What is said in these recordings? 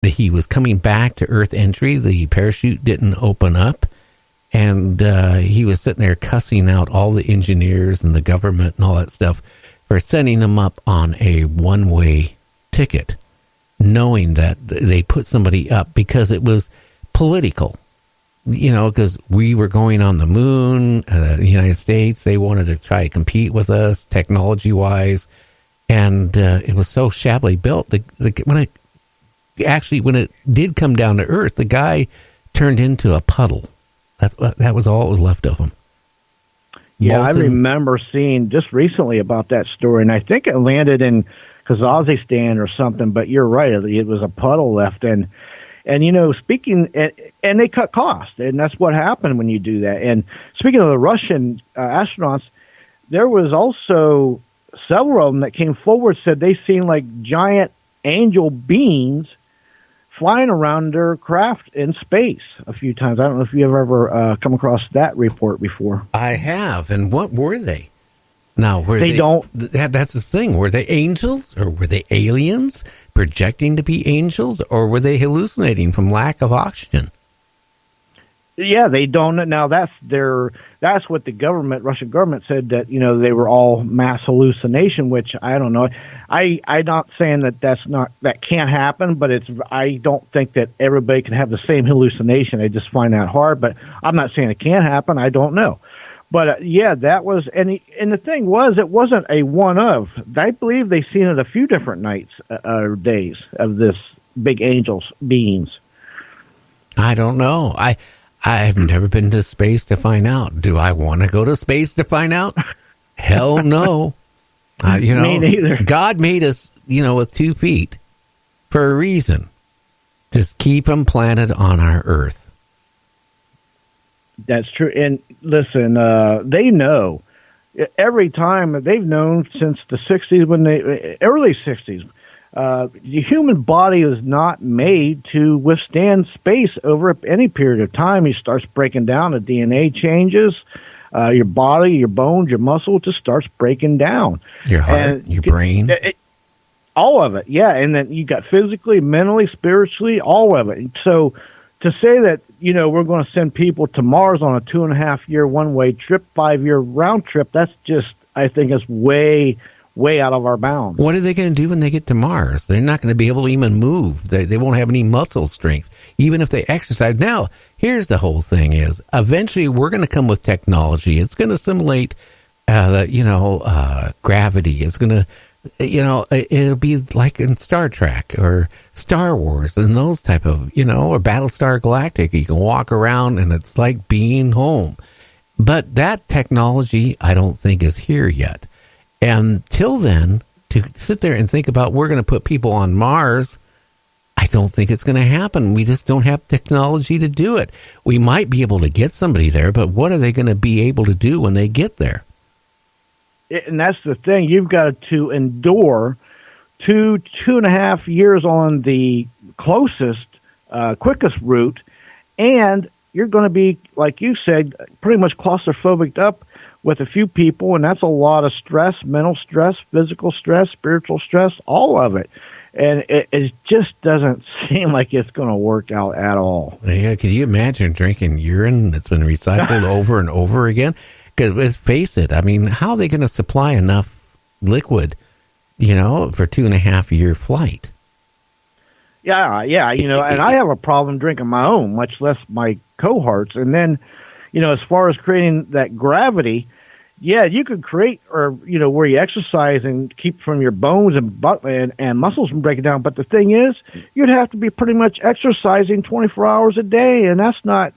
he was coming back to Earth entry. The parachute didn't open up. And he was sitting there cussing out all the engineers and the government and all that stuff for sending him up on a one-way ticket, knowing that they put somebody up because it was political. Because we were going on the moon, the United States, they wanted to try to compete with us technology-wise, and it was so shabbily built. When it did come down to Earth, the guy turned into a puddle. That was all that was left of him. Yeah, Molten. I remember seeing just recently about that story, and I think it landed in Kazakhstan or something, but you're right, it was a puddle left, and speaking, and they cut costs, and that's what happened when you do that. And speaking of the Russian astronauts, there was also several of them that came forward, said they seen like giant angel beings flying around their craft in space a few times. I don't know if you have ever come across that report before. I have. And what were they? Now, they don't. That's the thing. Were they angels, or were they aliens projecting to be angels, or were they hallucinating from lack of oxygen? Yeah, they don't. Now that's what the Russian government said, that they were all mass hallucination, which I don't know. I'm not saying that can't happen, but I don't think that everybody can have the same hallucination. I just find that hard, but I'm not saying it can't happen. I don't know. But yeah, that was, and the thing was, it wasn't a one of. I believe they seen it a few different nights or days of this big angels beings. I don't know. I've never been to space to find out. Do I want to go to space to find out? Hell no. Me neither. God made us, with 2 feet for a reason. Just keep them planted on our earth. That's true. And listen, they know. Every time they've known since the 60s, early 60s, the human body is not made to withstand space over any period of time. It starts breaking down. The DNA changes. Your body, your bones, your muscle just starts breaking down. Your heart, your brain. All of it, yeah. And then you got physically, mentally, spiritually, all of it. And so to say that, we're going to send people to Mars on a 2.5-year one-way trip, 5-year round trip, that's just, I think, is way out of our bounds. What are they going to do when they get to Mars? They're not going to be able to even move. They won't have any muscle strength, even if they exercise. Now, here's the whole thing is, eventually we're going to come with technology. It's going to simulate, gravity. It's going to, it'll be like in Star Trek or Star Wars and those type of, or Battlestar Galactica. You can walk around and it's like being home. But that technology, I don't think, is here yet. And till then, to sit there and think about we're going to put people on Mars, I don't think it's going to happen. We just don't have technology to do it. We might be able to get somebody there, but what are they going to be able to do when they get there? And that's the thing. You've got to endure 2.5 years on the closest, quickest route, and you're going to be, like you said, pretty much claustrophobic up with a few people, and that's a lot of stress, mental stress, physical stress, spiritual stress, all of it. And it just doesn't seem like it's going to work out at all. Yeah, can you imagine drinking urine that's been recycled over and over again? Because let's face it, I mean, how are they going to supply enough liquid, for 2.5-year flight? Yeah, and I have a problem drinking my own, much less my cohorts. And then, as far as creating that gravity, yeah, you could create, or, where you exercise and keep from your bones and muscles from breaking down. But the thing is, you'd have to be pretty much exercising 24 hours a day, and that's not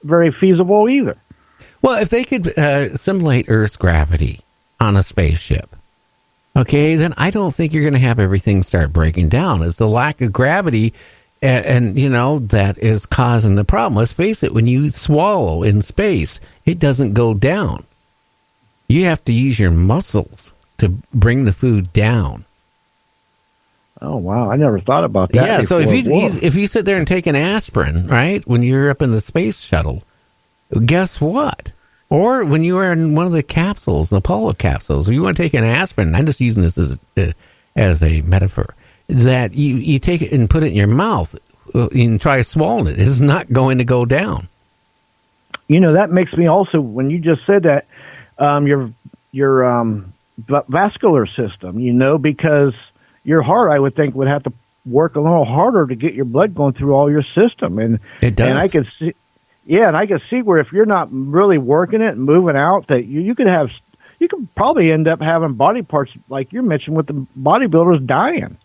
very feasible either. Well, if they could simulate Earth's gravity on a spaceship, okay, then I don't think you're going to have everything start breaking down. It's the lack of gravity and that is causing the problem. Let's face it, when you swallow in space, it doesn't go down. You have to use your muscles to bring the food down. Oh, wow. I never thought about that. Yeah, so if you sit there and take an aspirin, right, when you're up in the space shuttle, guess what? Or when you are in one of the capsules, the Apollo capsules, if you want to take an aspirin, I'm just using this as a metaphor. that you take it and put it in your mouth and try swallowing it. It's not going to go down. That makes me also, when you just said that, your vascular system, because your heart, I would think, would have to work a little harder to get your blood going through all your system. And it does. And I could see, and I could see where if you're not really working it and moving out, that you could probably end up having body parts like you mentioned with the bodybuilders dying.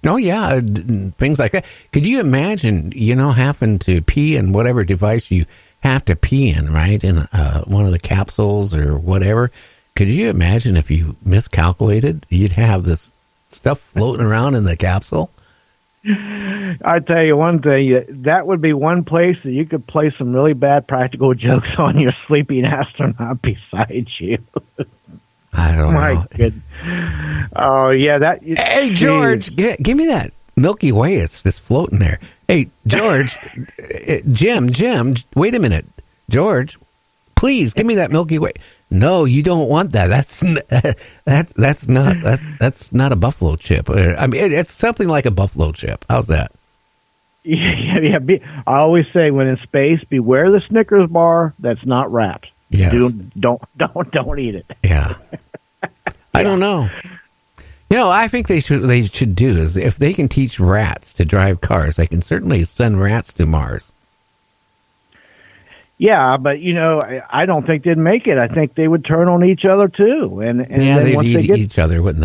Oh, yeah, things like that. Could you imagine, having to pee in whatever device you have to pee in, right, in one of the capsules or whatever? Could you imagine if you miscalculated, you'd have this stuff floating around in the capsule? I tell you one thing, that would be one place that you could play some really bad practical jokes on your sleeping astronaut beside you. I don't know. My goodness. Oh, yeah. Hey, George, give me that Milky Way. It's just floating there. Hey, George, Jim, wait a minute. George, please give me that Milky Way. No, you don't want that. That's not a buffalo chip. I mean, it's something like a buffalo chip. How's that? Yeah. I always say, when in space, beware the Snickers bar that's not wrapped. Yes. Don't eat it. Yeah. I don't know. I think they should do is, if they can teach rats to drive cars, they can certainly send rats to Mars. Yeah, but I don't think they'd make it. I think they would turn on each other too, and yeah, they'd eat each other, wouldn't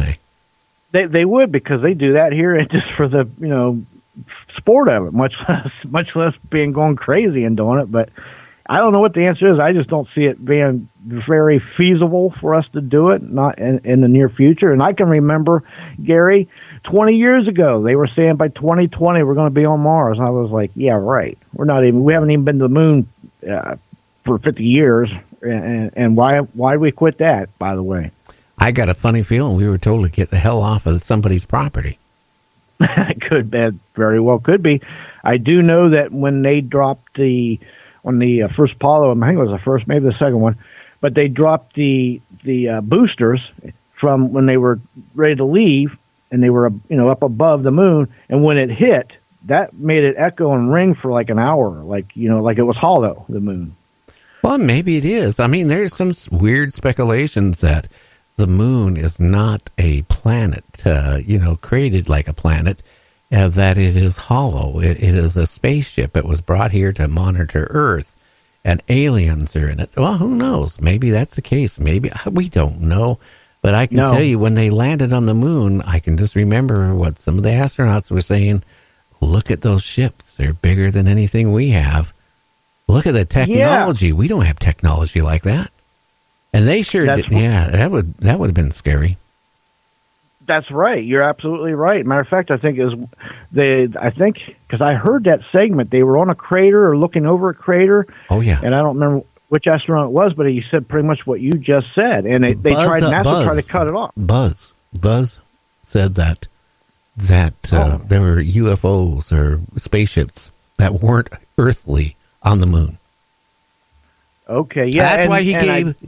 they? They would, because they do that here, and just for the sport of it, much less going crazy and doing it. But I don't know what the answer is. I just don't see it being very feasible for us to do it, not in the near future. And I can remember, Gary, 20 years ago, they were saying by 2020 we're going to be on Mars. And I was like, yeah, right. We haven't even been to the moon for 50 years. And why we quit that, by the way? I got a funny feeling we were told to get the hell off of somebody's property. That very well could be. I do know that when they dropped on the first Apollo, I think it was the first, maybe the second one, but they dropped the boosters from when they were ready to leave, and they were up above the moon, and when it hit, that made it echo and ring for like an hour, like it was hollow, the moon. Well, maybe it is. I mean, there's some weird speculations that the moon is not a planet, created like a planet, that it is hollow. It is a spaceship. It was brought here to monitor Earth, and aliens are in it. Well, who knows? Maybe that's the case. Maybe. We don't know. But I can tell you, when they landed on the moon, I can just remember what some of the astronauts were saying. Look at those ships. They're bigger than anything we have. Look at the technology. Yeah. We don't have technology like that. And they sure did. Yeah, that would have been scary. That's right. You're absolutely right. Matter of fact, I think because I heard that segment, they were on a crater or looking over a crater. Oh yeah. And I don't remember which astronaut it was, but he said pretty much what you just said, and NASA tried to cut it off. Buzz said that there were UFOs or spaceships that weren't earthly on the moon. Okay, yeah. That's why he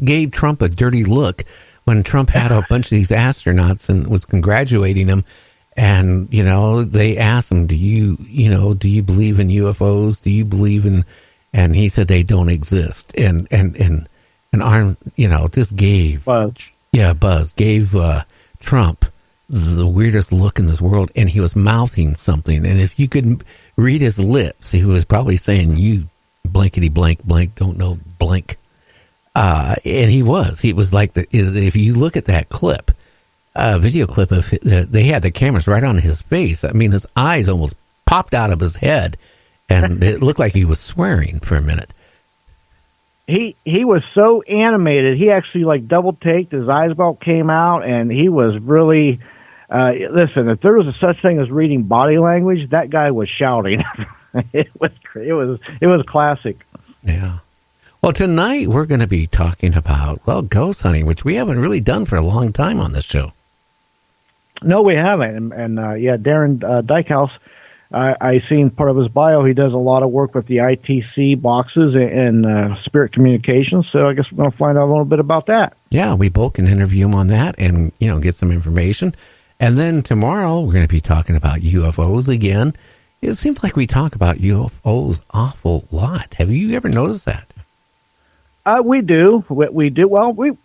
gave Trump a dirty look when Trump had a bunch of these astronauts and was congratulating them. And, they asked him, do you believe in UFOs? Do you believe in, and he said they don't exist. And Arn, just gave, Buzz gave Trump the weirdest look in this world. And he was mouthing something. And if you could read his lips, he was probably saying, you blankety blank, don't know blank. And he was like, if you look at that clip, video clip of they had the cameras right on his face. I mean, his eyes almost popped out of his head, and it looked like he was swearing for a minute. He was so animated. He actually double taked. His eyes about came out, and he was really. Listen, if there was a such thing as reading body language, that guy was shouting. It was classic. Yeah. Well, tonight we're going to be talking about, ghost hunting, which we haven't really done for a long time on this show. No, we haven't. And Darren Dykhouse, I seen part of his bio. He does a lot of work with the ITC boxes and spirit communications. So I guess we're going to find out a little bit about that. Yeah, we both can interview him on that and, get some information. And then tomorrow, we're going to be talking about UFOs again. It seems like we talk about UFOs awful lot. Have you ever noticed that? We do. We do. Well, we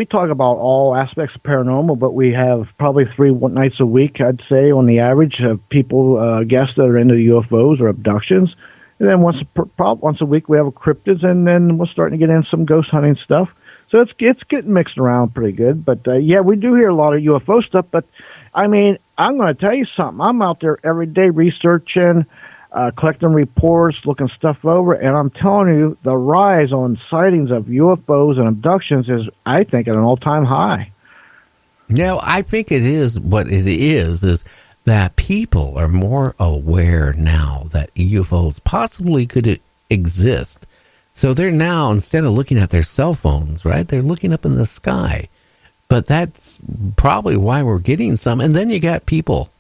talk about all aspects of paranormal, but we have probably 3 nights a week, I'd say, on the average, of people, guests that are into UFOs or abductions. And then once a week, we have a cryptids, and then we're starting to get in some ghost hunting stuff. So it's getting mixed around pretty good. But, yeah, we do hear a lot of UFO stuff. But, I mean, I'm going to tell you something. I'm out there every day researching, collecting reports, looking stuff over, and I'm telling you, the rise on sightings of UFOs and abductions is, I think, at an all-time high. No, I think it is what it is that people are more aware now that UFOs possibly could exist. So they're now, instead of looking at their cell phones, right, they're looking up in the sky. But that's probably why we're getting some. And then you got people,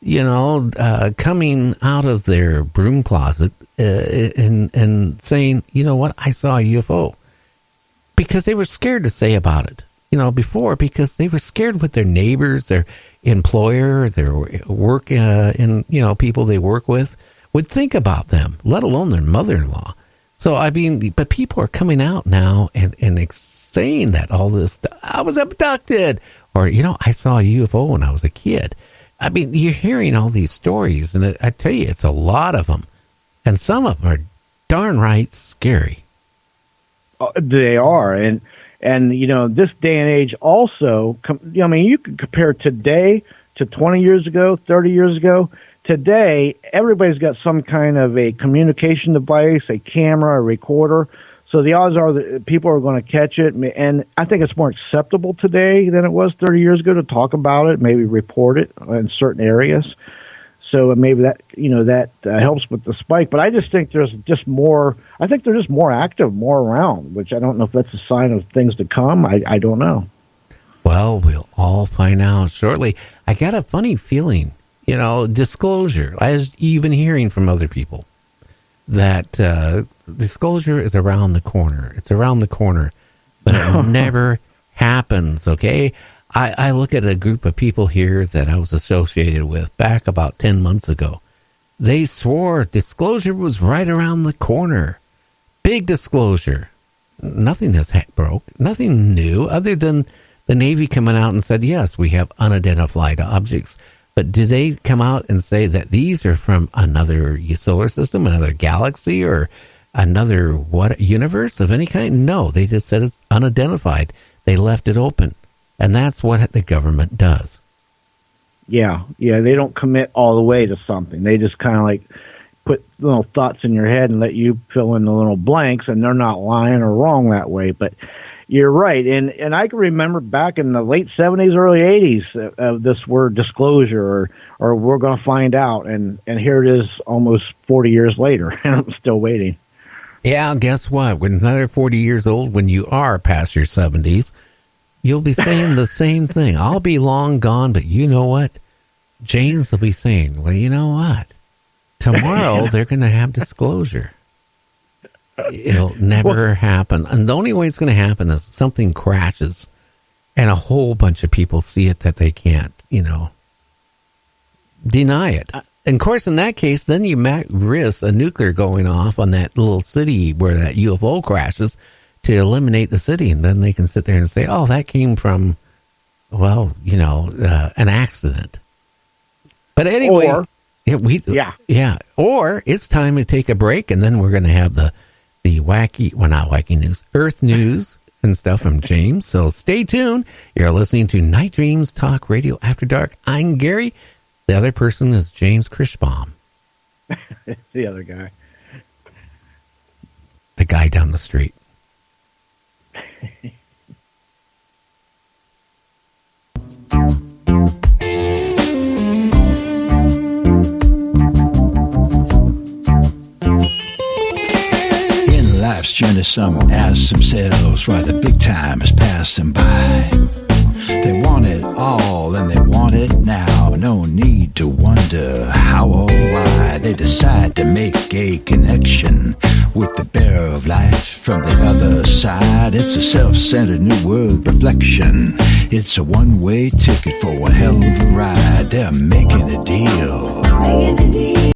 coming out of their broom closet and saying, you know what, I saw a UFO. Because they were scared to say about it, before, because they were scared what their neighbors, their employer, their work, people they work with would think about them, let alone their mother-in-law. So, I mean, but people are coming out now and saying that all this, I was abducted, or, I saw a UFO when I was a kid. I mean, you're hearing all these stories, and I tell you, it's a lot of them. And some of them are darn right scary. They are. And this day and age also, you can compare today to 20 years ago, 30 years ago. Today, everybody's got some kind of a communication device, a camera, a recorder. So the odds are that people are going to catch it. And I think it's more acceptable today than it was 30 years ago to talk about it, maybe report it in certain areas. So maybe that, helps with the spike. But I just think there's just more, I think they're just more active, more around, which I don't know if that's a sign of things to come. I don't know. Well, we'll all find out shortly. I got a funny feeling, disclosure, as you've been hearing from other people, that disclosure is around the corner. It's around the corner, but it never happens, okay? I look at a group of people here that I was associated with back about 10 months ago. They swore disclosure was right around the corner. Big disclosure. Nothing has broke. Nothing new other than the Navy coming out and said, yes, we have unidentified objects. But did they come out and say that these are from another solar system, another galaxy, or another universe of any kind? No, they just said it's unidentified. They left it open. And that's what the government does. Yeah, they don't commit all the way to something. They just kind of like put little thoughts in your head and let you fill in the little blanks, and they're not lying or wrong that way. But you're right. And I can remember back in the late 70s, early 80s, of this word disclosure or we're going to find out. And here it is almost 40 years later, and I'm still waiting. Yeah, guess what? When another 40 years old, when you are past your 70s, you'll be saying the same thing. I'll be long gone, but you know what? James will be saying, well, you know what? Tomorrow they're going to have disclosure. It'll never happen. And the only way it's going to happen is something crashes and a whole bunch of people see it that they can't, deny it. And of course, in that case, then you might risk a nuclear going off on that little city where that UFO crashes to eliminate the city. And then they can sit there and say, oh, that came from, an accident. But anyway, or it's time to take a break. And then we're going to have the wacky, not wacky news, Earth news and stuff from James. So stay tuned. You're listening to Night Dreams Talk Radio After Dark. I'm Gary. The other person is James Krischbaum. The other guy. The guy down the street. Life's journey, some ask themselves why the big time is passing by. They want it all and they want it now. No need to wonder how or why. They decide to make a connection with the bearer of light from the other side. It's a self-centered new world reflection. It's a one-way ticket for a hell of a ride. They're making a deal.